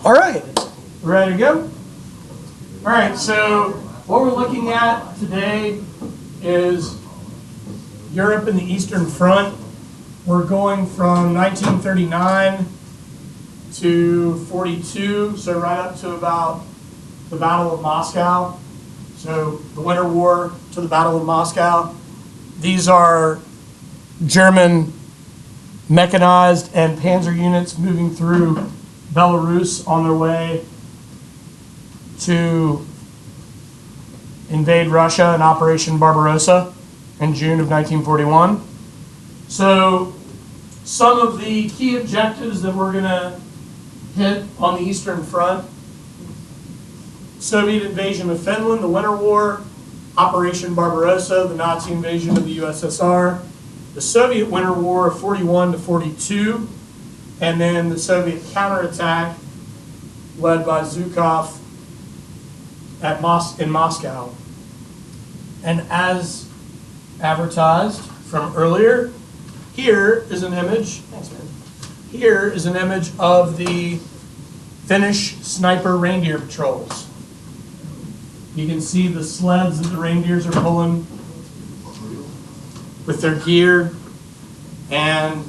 All right, ready to go? All right, so what we're looking at today is Europe and the Eastern Front. We're going from 1939 to 42, so right up to about the Battle of Moscow. So the Winter War to the Battle of Moscow. These are German mechanized and panzer units moving through Belarus on their way to invade Russia in Operation Barbarossa in June of 1941. So some of the key objectives that we're going to hit on the Eastern Front: Soviet invasion of Finland, the Winter War, Operation Barbarossa, the Nazi invasion of the USSR, the Soviet Winter War of 41 to 42, and then the Soviet counterattack led by Zhukov in Moscow. And as advertised from earlier, here is an image. Thanks, man. Here is an image of the Finnish sniper reindeer patrols. You can see the sleds that the reindeers are pulling with their gear, and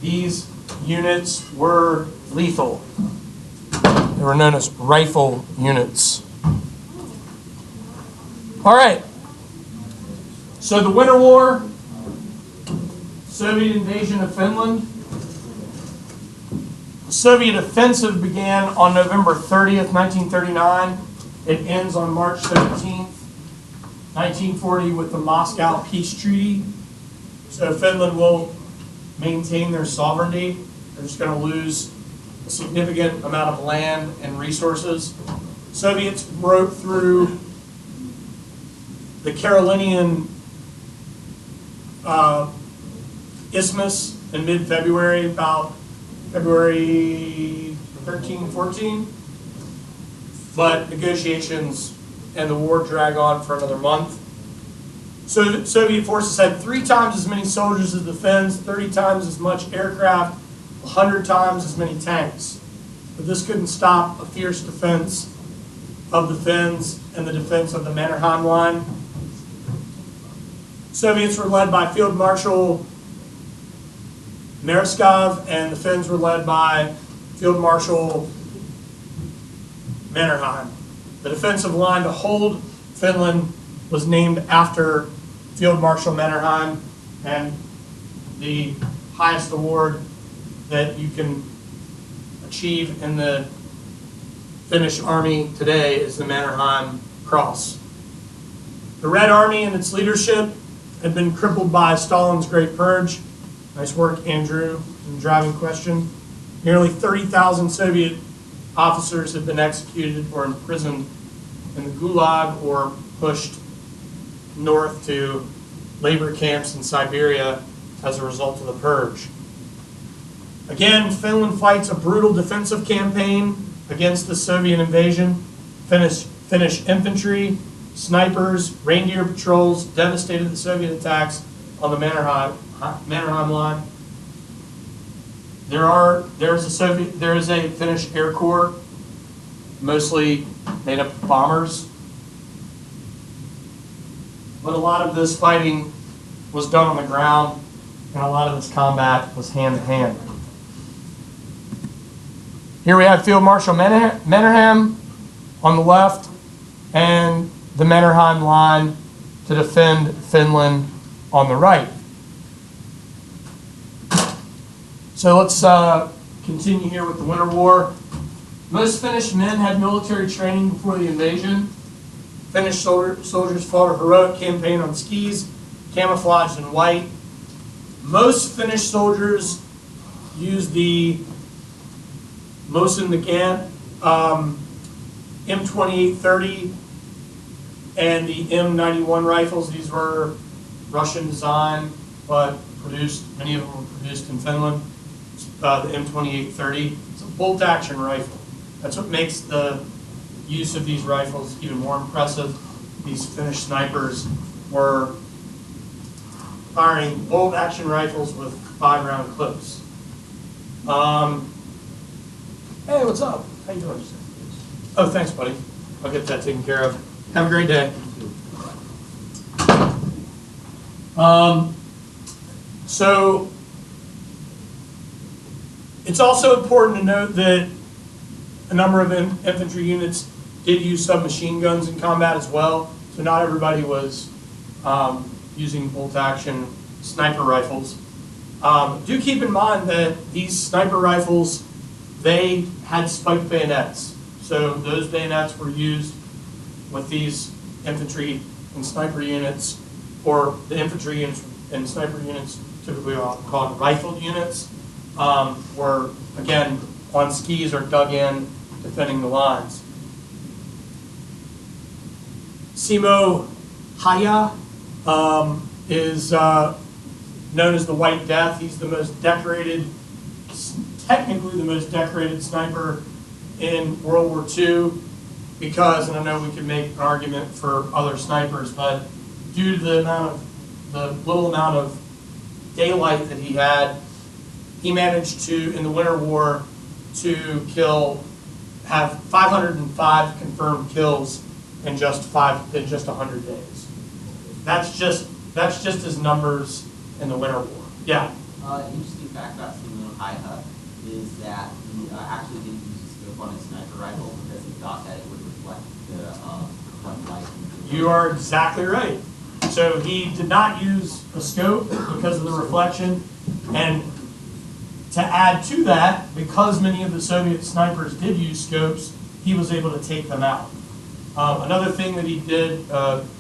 these units were lethal. They were known as rifle units. All right. So the Winter War, Soviet invasion of Finland. The Soviet offensive began on November 30th, 1939. It ends on March 13th, 1940 with the Moscow Peace Treaty. So Finland will maintain their sovereignty. They're just going to lose a significant amount of land and resources. Soviets broke through the Carolinian Isthmus in mid-February, about February 13, 14. But negotiations and the war drag on for another month. So the Soviet forces had 3 times as many soldiers as the Finns, 30 times as much aircraft, 100 times as many tanks. But this couldn't stop a fierce defense of the Finns and the defense of the Mannerheim Line. Soviets were led by Field Marshal Mereskov, and the Finns were led by Field Marshal Mannerheim. The defensive line to hold Finland was named after Field Marshal Mannerheim, and the highest award that you can achieve in the Finnish army today is the Mannerheim Cross. The Red Army and its leadership had been crippled by Stalin's Great Purge. Nice work, Andrew, in the driving question. Nearly 30,000 Soviet officers had been executed or imprisoned in the Gulag or pushed north to labor camps in Siberia as a result of the purge. Again, Finland fights a brutal defensive campaign against the Soviet invasion. Finnish infantry, snipers, reindeer patrols devastated the Soviet attacks on the Mannerheim Line. There is a Finnish Air Corps, mostly made up of bombers. But a lot of this fighting was done on the ground, and a lot of this combat was hand-to-hand. Here we have Field Marshal Mannerheim on the left, and the Mannerheim Line to defend Finland on the right. So let's continue here with the Winter War. Most Finnish men had military training before the invasion. Finnish soldiers fought a heroic campaign on skis, camouflaged in white. Most Finnish soldiers used the Mosin Nagant M2830 and the M91 rifles. These were Russian design, but many of them were produced in Finland. The M2830. It's a bolt-action rifle. That's what makes the use of these rifles even more impressive. These Finnish snipers were firing bolt-action rifles with 5-round clips. Hey, what's up? How you doing? Oh, thanks, buddy. I'll get that taken care of. Have a great day. So it's also important to note that a number of infantry units did use submachine guns in combat as well. So not everybody was using bolt-action sniper rifles. Do keep in mind that these sniper rifles, they had spiked bayonets. So those bayonets were used with these infantry and sniper units, or the infantry units and sniper units, typically called rifled units, were, again, on skis or dug in, defending the lines. Simo Haya is known as the White Death. He's the most decorated, technically the most decorated sniper in World War II because, and I know we could make an argument for other snipers, but due to the little amount of daylight that he had, he managed to, in the Winter War, to have 505 confirmed kills in just 100 days. That's just his numbers in the Winter War. Yeah. Interesting fact about Simo Haya is that he actually didn't use a scope on his sniper rifle because he thought that it would reflect the light. You are exactly right. So he did not use a scope because of the reflection, and to add to that, because many of the Soviet snipers did use scopes, he was able to take them out. Another thing that he did,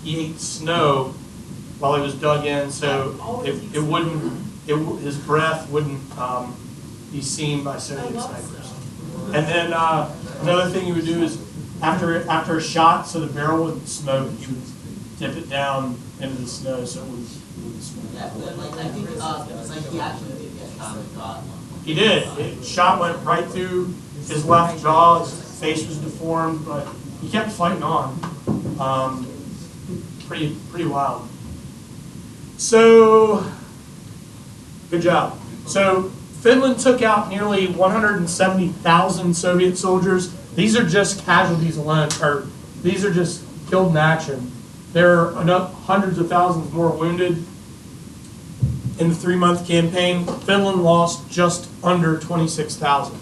he ate snow while he was dug in, so his breath wouldn't be seen by Soviet snipers. And then another thing he would do is after a shot, so the barrel wouldn't smoke, he would dip it down into the snow so it wouldn't smoke. Yeah, but like I think it's like he actually did get shot in the jaw. He did. The shot went right through his left jaw. His face was deformed, but he kept fighting on. Pretty wild. So, good job. So, Finland took out nearly 170,000 Soviet soldiers. These are just casualties alone, or these are just killed in action. There are hundreds of thousands more wounded. In the 3-month campaign, Finland lost just under 26,000.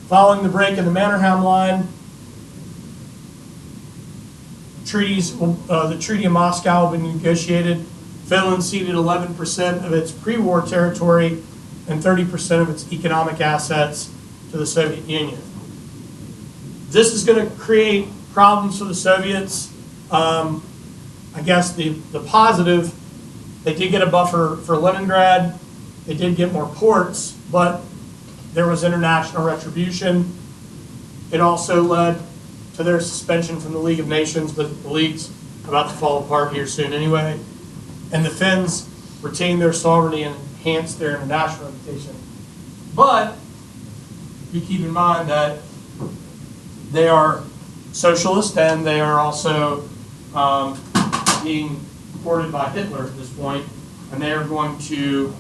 Following the break in the Mannerheim Line, the Treaty of Moscow had been negotiated. Finland ceded 11% of its pre-war territory and 30% of its economic assets to the Soviet Union. This is going to create problems for the Soviets. I guess the positive, they did get a buffer for Leningrad. They did get more ports, but there was international retribution. It also led to their suspension from the League of Nations, but the League's about to fall apart here soon anyway. And the Finns retained their sovereignty and enhanced their international reputation. But you keep in mind that they are socialist and they are also being supported by Hitler at this point, and they are going to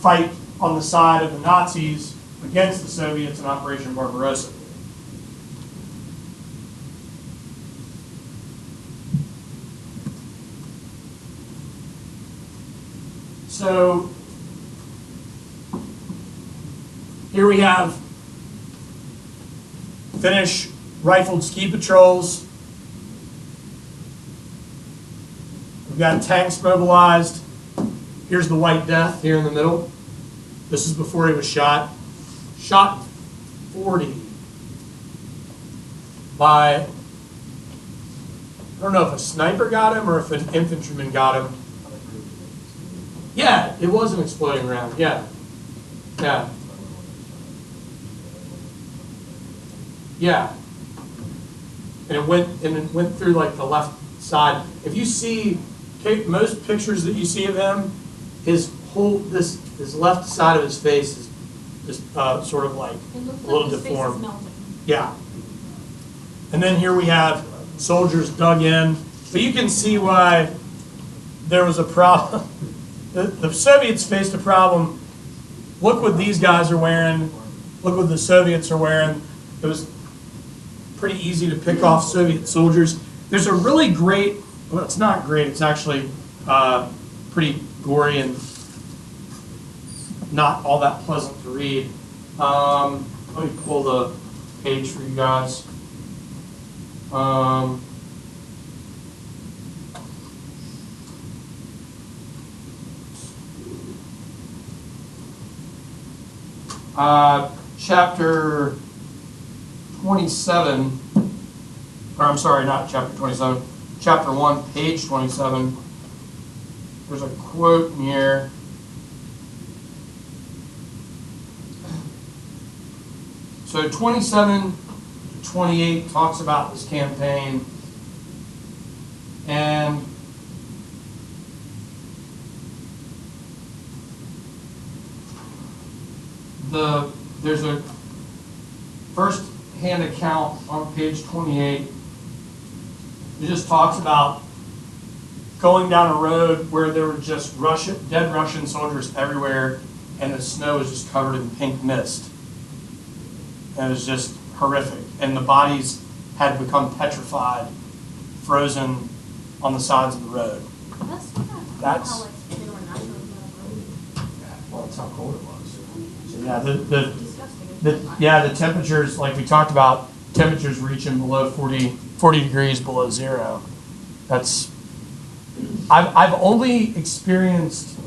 fight on the side of the Nazis against the Soviets in Operation Barbarossa. So here we have Finnish rifled ski patrols. We've got tanks mobilized. Here's the White Death here in the middle. This is before he was shot. Shot 40 by, I don't know if a sniper got him or if an infantryman got him. Yeah, it was an exploding round, yeah. Yeah. Yeah. And it went through like the left side. If you see most pictures that you see of him, his left side of his face is just sort of like a little deformed. Yeah. And then here we have soldiers dug in. But you can see why there was a problem. The Soviets faced a problem look what these guys are wearing, look what the Soviets are wearing. It was pretty easy to pick off Soviet soldiers. There's a really great, well, it's not great, it's actually pretty gory and not all that pleasant to read. Let me pull the page for you guys. Chapter 27, or I'm sorry, not chapter 27, chapter 1, page 27. There's a quote in here. So 27 to 28 talks about this campaign, and there's a first-hand account on page 28. It just talks about going down a road where there were just dead Russian soldiers everywhere, and the snow was just covered in pink mist. And it was just horrific. And the bodies had become petrified, frozen on the sides of the road. That's well, that's how cold it was. So yeah, the temperatures, like we talked about, temperatures reaching below 40 degrees below zero. That's I've only experienced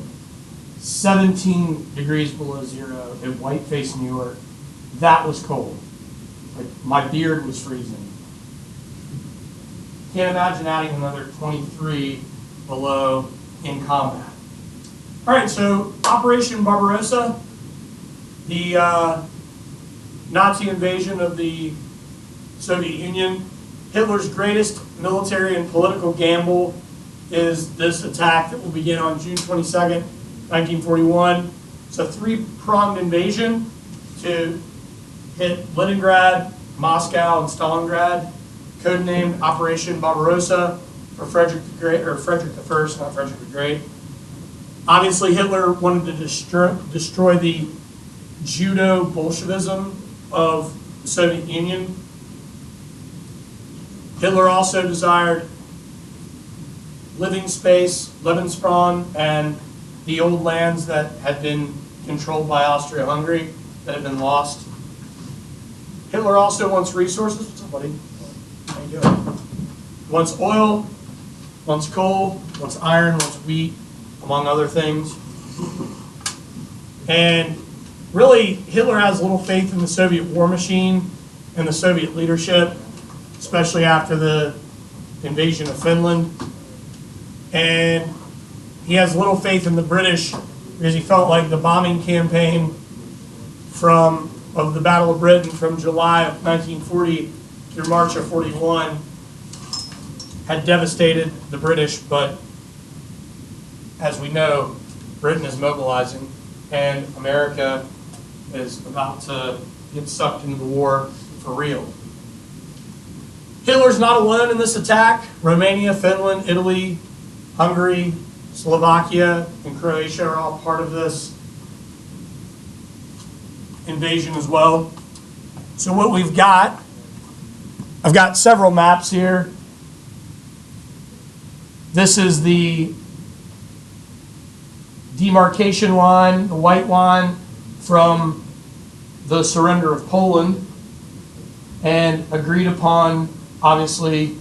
17 degrees below zero in Whiteface, New York. That was cold. Like, my beard was freezing. Can't imagine adding another 23 below in combat. All right, so Operation Barbarossa, the Nazi invasion of the Soviet Union. Hitler's greatest military and political gamble is this attack that will begin on June 22nd, 1941. It's a three-pronged invasion to hit Leningrad, Moscow, and Stalingrad, codenamed Operation Barbarossa for Frederick the Great, or Frederick the First, not Frederick the Great. Obviously, Hitler wanted to destroy the Judo-Bolshevism of the Soviet Union. Hitler also desired living space, Lebensraum, and the old lands that had been controlled by Austria-Hungary that had been lost. Hitler also wants resources. What's up, buddy? How you doing? Wants oil, wants coal, wants iron, wants wheat, among other things. And really, Hitler has little faith in the Soviet war machine and the Soviet leadership, especially after the invasion of Finland. And he has little faith in the British because he felt like the bombing campaign of the Battle of Britain from July of 1940 through March of 41 had devastated the British, but as we know, Britain is mobilizing and America is about to get sucked into the war for real. Hitler's not alone in this attack. Romania, Finland, Italy, Hungary, Slovakia, and Croatia are all part of this invasion as well. So what we've got, I've got several maps here. This is the demarcation line, the white line from the surrender of Poland, and agreed upon, obviously,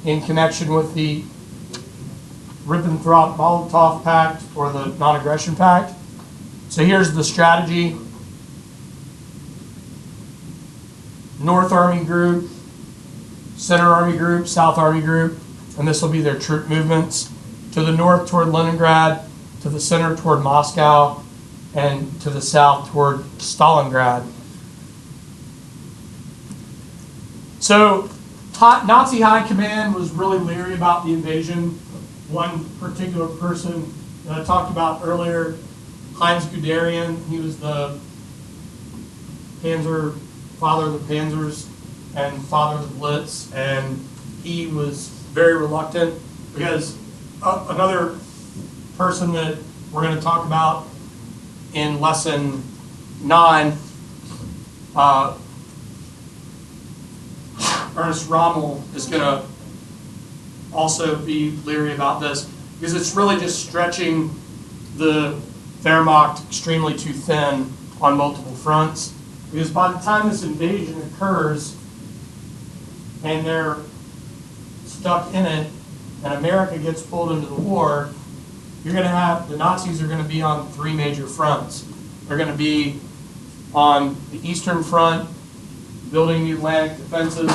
in connection with the Ribbentrop-Molotov Pact, or the Non-Aggression Pact. So here's the strategy. North Army Group, Center Army Group, South Army Group, and this will be their troop movements. To the north toward Leningrad, to the center toward Moscow, and to the south toward Stalingrad. So Nazi High Command was really leery about the invasion. One particular person that I talked about earlier, Heinz Guderian, he was the father of the Panzers and father of the Blitz, and he was very reluctant because another person that we're going to talk about in lesson 9, Ernest Rommel is going to also be leery about this, because it's really just stretching the Wehrmacht extremely too thin on multiple fronts. Because by the time this invasion occurs and they're stuck in it and America gets pulled into the war, you're going to have, the Nazis are going to be on 3 major fronts. They're going to be on the Eastern Front, building the Atlantic defenses.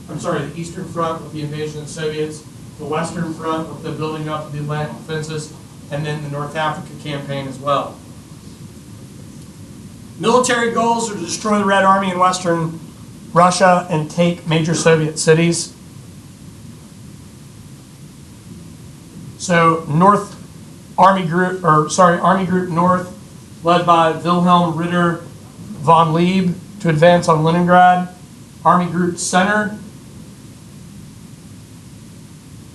The Eastern Front with the invasion of the Soviets, the Western Front with the building up of the Atlantic defenses, and then the North Africa campaign as well. Military goals are to destroy the Red Army in Western Russia and take major Soviet cities. So Army Group North, led by Wilhelm Ritter von Lieb, to advance on Leningrad. Army Group Center,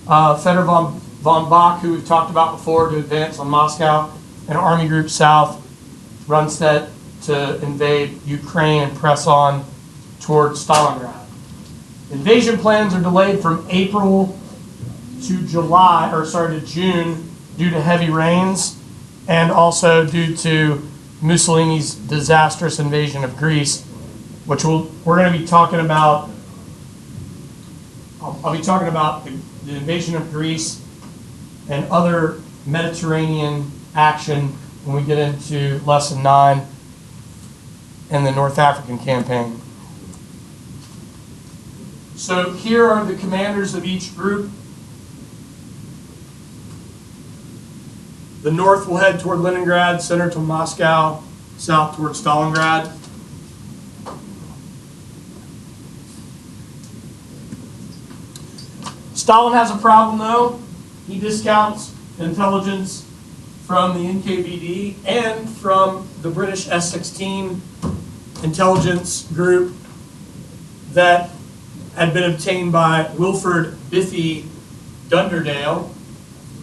Fedor von Bock, who we've talked about before, to advance on Moscow. And Army Group South, Rundstedt, to invade Ukraine and press on toward Stalingrad. Invasion plans are delayed from April to June due to heavy rains, and also due to Mussolini's disastrous invasion of Greece, which we're going to be talking about. I'll be talking about the invasion of Greece and other Mediterranean action when we get into lesson 9 and the North African campaign. So here are the commanders of each group. The North will head toward Leningrad, center to Moscow, south toward Stalingrad. Stalin has a problem, though. He discounts intelligence from the NKVD and from the British S-16 intelligence group that had been obtained by Wilfred Biffy Dunderdale.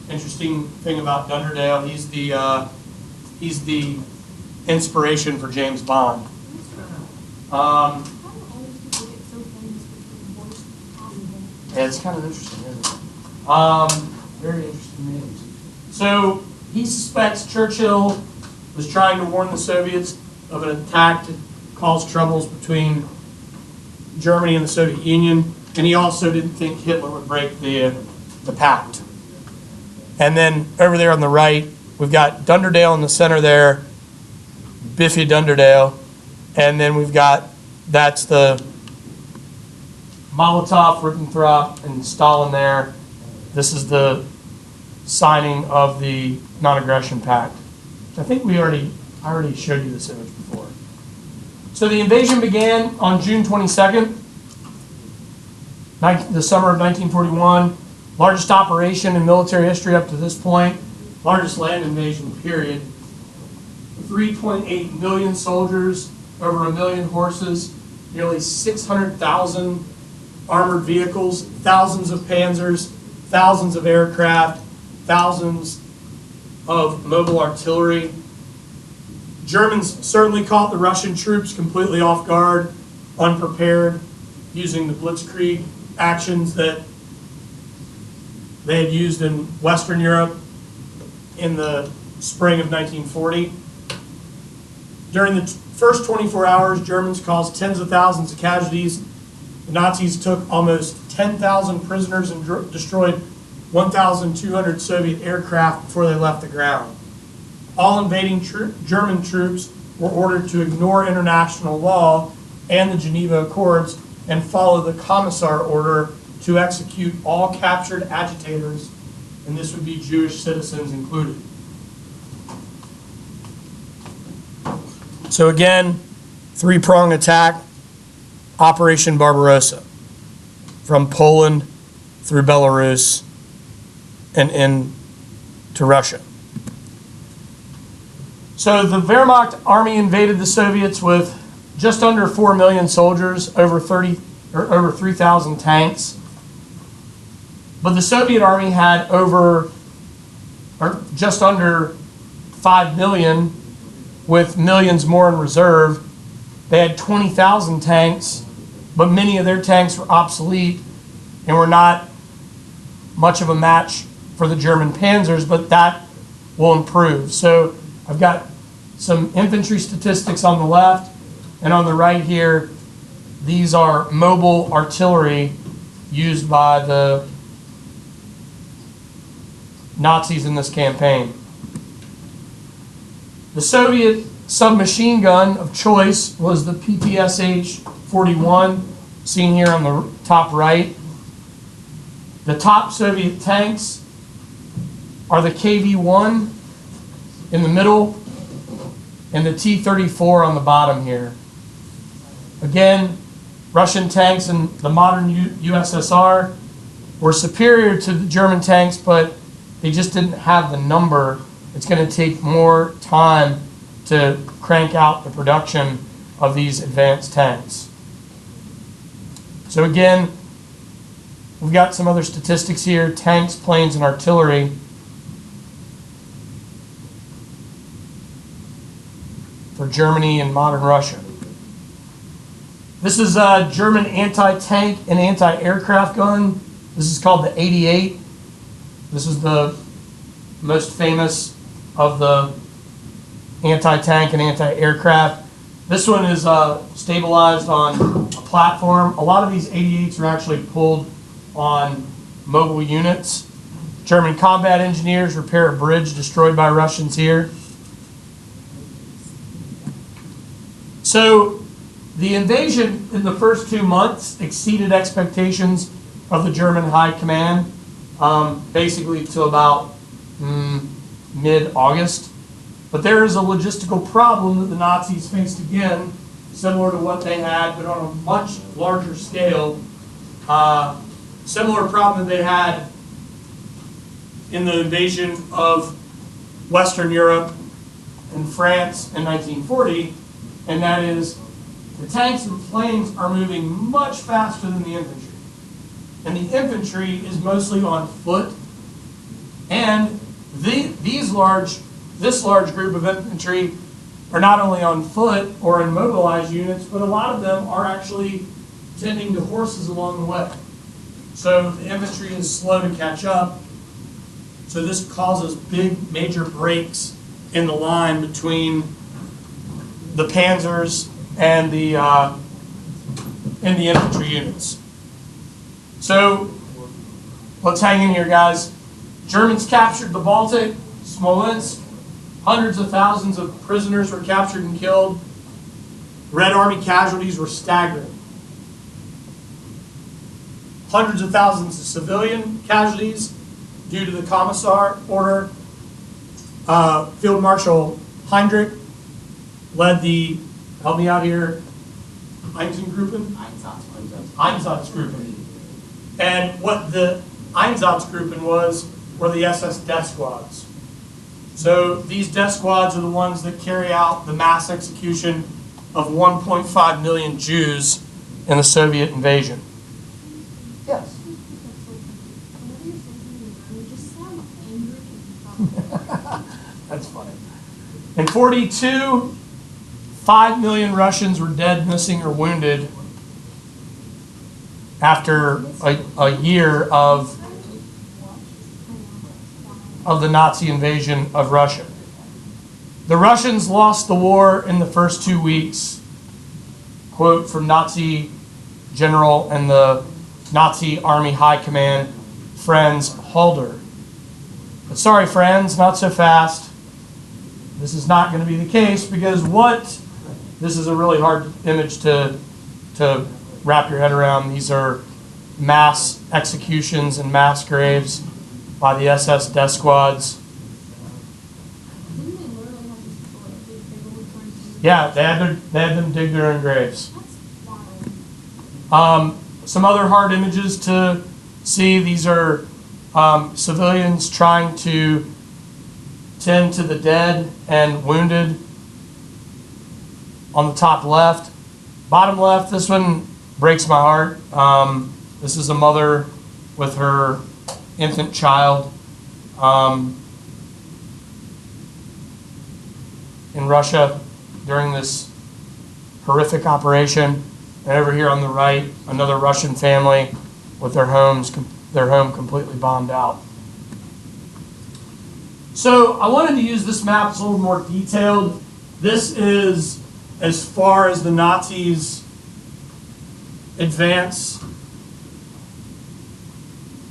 Interesting thing about Dunderdale, he's the inspiration for James Bond. Yeah, it's kind of interesting, isn't it? Very interesting names. So he suspects Churchill was trying to warn the Soviets of an attack to cause troubles between Germany and the Soviet Union, and he also didn't think Hitler would break the pact. And then over there on the right, we've got Dunderdale in the center there, Biffy Dunderdale, and then we've got, that's the Molotov, Ribbentrop, and Stalin there. This is the signing of the non-aggression pact. I think I already showed you this image before. So the invasion began on June 22nd, the summer of 1941. Largest operation in military history up to this point. Largest land invasion, period. 3.8 million soldiers, over 1 million horses, nearly 600,000 armored vehicles, thousands of panzers, thousands of aircraft, thousands of mobile artillery. Germans certainly caught the Russian troops completely off guard, unprepared, using the blitzkrieg actions that they had used in Western Europe in the spring of 1940. During the first 24 hours, Germans caused tens of thousands of casualties. The Nazis took almost 10,000 prisoners and destroyed 1,200 Soviet aircraft before they left the ground. All invading German troops were ordered to ignore international law and the Geneva Accords and follow the Commissar order to execute all captured agitators, and this would be Jewish citizens included. So again, 3-pronged attack, Operation Barbarossa, from Poland through Belarus and into Russia. So the Wehrmacht army invaded the Soviets with just under 4 million soldiers, over 3,000 tanks. But the Soviet army had just under 5 million with millions more in reserve. They had 20,000 tanks, but many of their tanks were obsolete and were not much of a match for the German panzers, but that will improve. So I've got some infantry statistics on the left, and on the right here, these are mobile artillery used by the Nazis in this campaign. The Soviet submachine gun of choice was the PPSH-41, seen here on the top right. The top Soviet tanks are the KV-1 in the middle and the T-34 on the bottom here. Again, Russian tanks in the modern USSR were superior to the German tanks, but they just didn't have the number. It's going to take more time to crank out the production of these advanced tanks. So again, we've got some other statistics here: tanks, planes, and artillery. For Germany and modern Russia. This is a German anti-tank and anti-aircraft gun. This is called the 88. This is the most famous of the anti-tank and anti-aircraft. This one is stabilized on a platform. A lot of these 88s are actually pulled on mobile units. German combat engineers repair a bridge destroyed by Russians here. So the invasion in the first 2 months exceeded expectations of the German high command, basically to about mid-August. But there is a logistical problem that the Nazis faced again, similar to what they had, but on a much larger scale. Similar problem that they had in the invasion of Western Europe and France in 1940, and that is the tanks and planes are moving much faster than the infantry. And the infantry is mostly on foot, and this large group of infantry are not only on foot or in mobilized units, but a lot of them are actually tending to horses along the way. So the infantry is slow to catch up. So this causes big major breaks in the line between the panzers and the infantry units. So let's hang in here, guys. Germans captured the Baltic, Smolensk. Hundreds of thousands of prisoners were captured and killed. Red Army casualties were staggering. Hundreds of thousands of civilian casualties due to the Commissar order. Field Marshal Heinrich led the, help me out here, Einsatzgruppen? Einsatzgruppen. And what the Einsatzgruppen were the SS death squads. So these death squads are the ones that carry out the mass execution of 1.5 million Jews in the Soviet invasion. Yes. That's funny. In 1942, 5 million Russians were dead, missing, or wounded after a year of the Nazi invasion of Russia. The Russians lost the war in the first 2 weeks. Quote from Nazi general and the Nazi Army High Command, Franz Halder. But sorry, friends, not so fast. This is not going to be the case because this is a really hard image to wrap your head around. These are mass executions and mass graves by the SS death squads. Yeah, they had them dig their own graves. Some other hard images to see. These are civilians trying to tend to the dead and wounded on the top left. Bottom left, this one breaks my heart. This is a mother with her infant child. in Russia during this horrific operation. And over here on the right, another Russian family with their home completely bombed out. So I wanted to use this map. It's a little more detailed. This is as far as the Nazis advance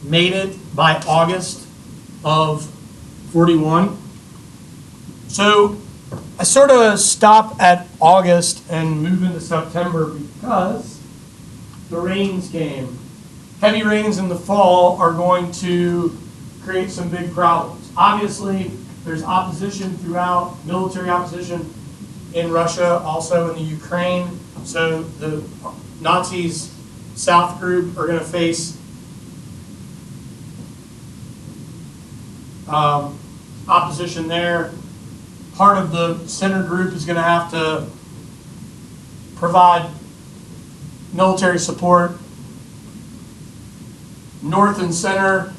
made it by August of 41. So I sort of stop at August and move into September because the rains came. Heavy rains in the fall are going to create some big problems. Obviously, there's opposition throughout, military opposition in Russia, also in the Ukraine. So the Nazis' South group are going to face opposition there. Part of the center group is going to have to provide military support. North and center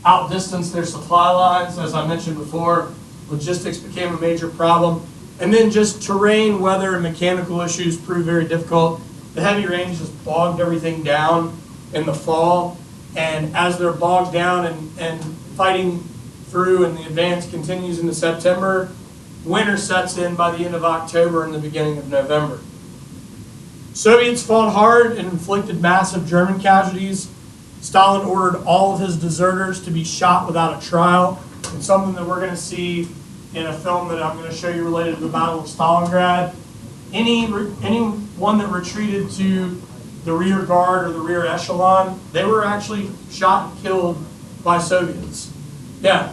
outdistance their supply lines, as I mentioned before. Logistics became a major problem. And then just terrain, weather, and mechanical issues proved very difficult. The heavy rains just bogged everything down in the fall. And as they're bogged down and fighting through and the advance continues into September, winter sets in by the end of October and the beginning of November. Soviets fought hard and inflicted massive German casualties. Stalin ordered all of his deserters to be shot without a trial. And something that we're going to see in a film that I'm going to show you related to the Battle of Stalingrad. Anyone that retreated to the rear guard or the rear echelon, they were actually shot and killed by Soviets. Yeah?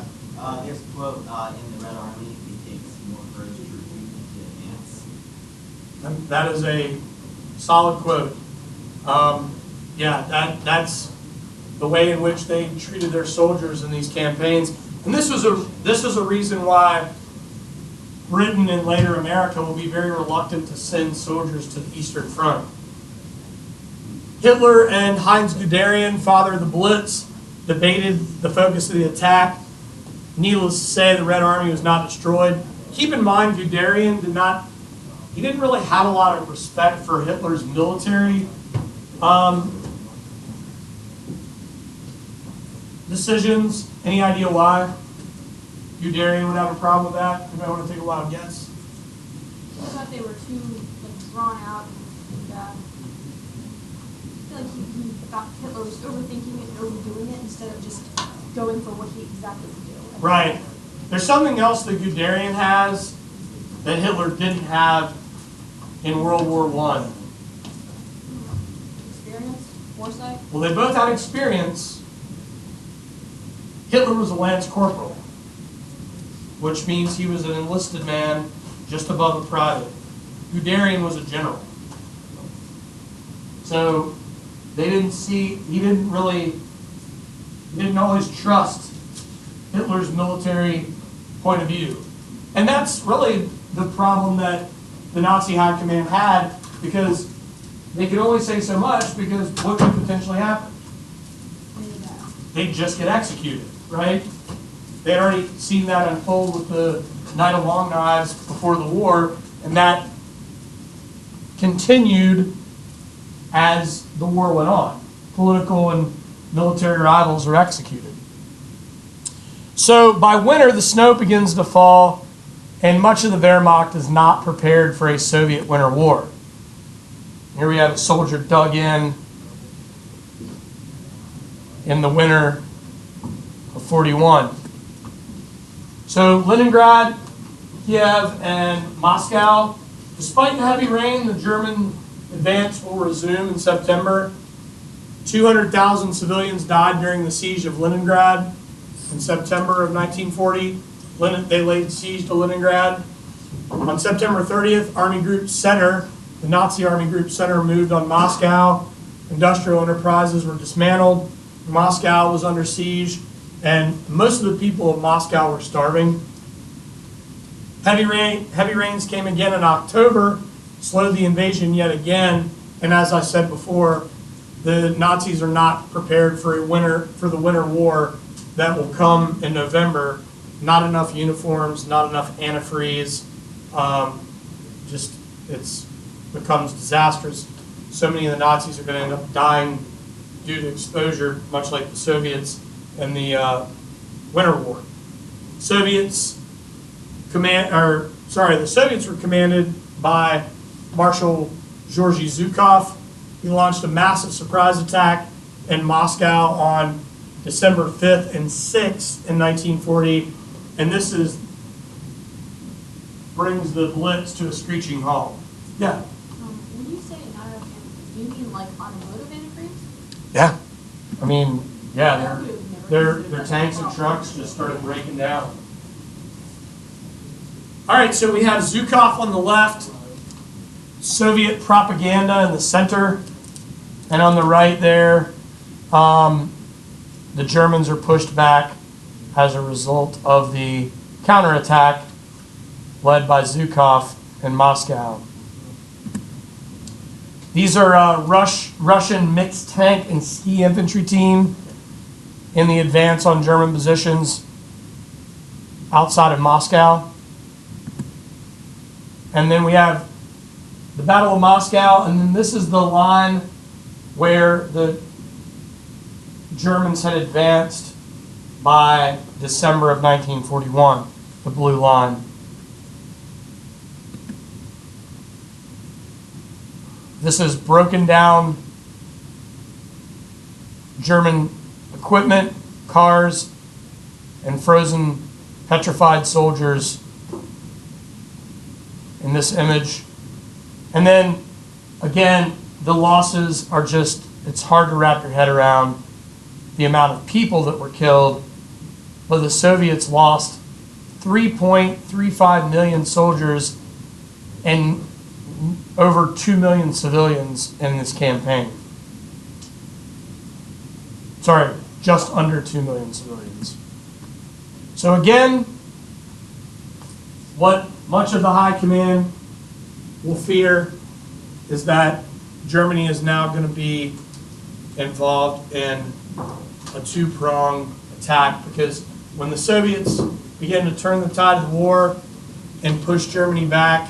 There's a quote in the Red Army, it takes more courage to retreat than to advance. And that is a solid quote. That's the way in which they treated their soldiers in these campaigns. And this was a reason why Britain and later America will be very reluctant to send soldiers to the Eastern Front. Hitler and Heinz Guderian, father of the Blitz, debated the focus of the attack. Needless to say, the Red Army was not destroyed. Keep in mind, Guderian didn't really have a lot of respect for Hitler's military decisions. Any idea why Guderian would have a problem with that? Anybody want to take a wild guess? I thought they were too drawn out. And, I feel like he thought Hitler was overthinking it and overdoing it instead of just going for what he exactly would do. Right. There's something else that Guderian has that Hitler didn't have in World War I. Experience? Foresight? Well, they both had experience. Hitler was a lance corporal, which means he was an enlisted man just above a private. Guderian was a general. So he didn't always trust Hitler's military point of view. And that's really the problem that the Nazi high command had, because they could only say so much, because what could potentially happen? They'd just get executed, right? They had already seen that unfold with the Night of Long Knives before the war, and that continued as the war went on. Political and military rivals were executed. So by winter, the snow begins to fall, and much of the Wehrmacht is not prepared for a Soviet winter war. Here we have a soldier dug in the winter of 41. So Leningrad, Kiev, and Moscow, despite the heavy rain, the German advance will resume in September. 200,000 civilians died during the siege of Leningrad in September of 1940. They laid siege to Leningrad. On September 30th, Army Group Center, the Nazi Army Group Center, moved on Moscow. Industrial enterprises were dismantled. Moscow was under siege, and most of the people of Moscow were starving. Heavy rains came again in October, slowed the invasion yet again, and as I said before, the Nazis are not prepared for the winter war that will come in November. Not enough uniforms, not enough antifreeze, Just, it's becomes disastrous. So many of the Nazis are going to end up dying due to exposure, much like the Soviets in the Winter War. The Soviets were commanded by Marshal Georgy Zhukov. He launched a massive surprise attack in Moscow on December 5th and 6th in 1940, and this brings the Blitz to a screeching halt. Yeah. When you say not enough antifreeze, do you mean like automotive antifreeze? Yeah. I mean, yeah, their tanks and trucks just started breaking down. All right, so we have Zhukov on the left, Soviet propaganda in the center, and on the right there, the Germans are pushed back as a result of the counterattack led by Zhukov in Moscow. These are Russian mixed tank and ski infantry team in the advance on German positions outside of Moscow. And then we have the Battle of Moscow, and then this is the line where the Germans had advanced by December of 1941, the blue line. This is broken down German equipment, cars, and frozen, petrified soldiers in this image. And then, again, the losses are just, it's hard to wrap your head around the amount of people that were killed, but the Soviets lost 3.35 million soldiers and over 2 million civilians in this campaign. Sorry, just under 2 million civilians. So again, what much of the high command will fear is that Germany is now going to be involved in a two-pronged attack, because when the Soviets begin to turn the tide of the war and push Germany back,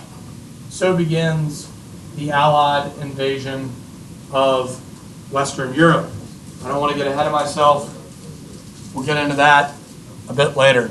so begins the Allied invasion of Western Europe. I don't want to get ahead of myself. We'll get into that a bit later.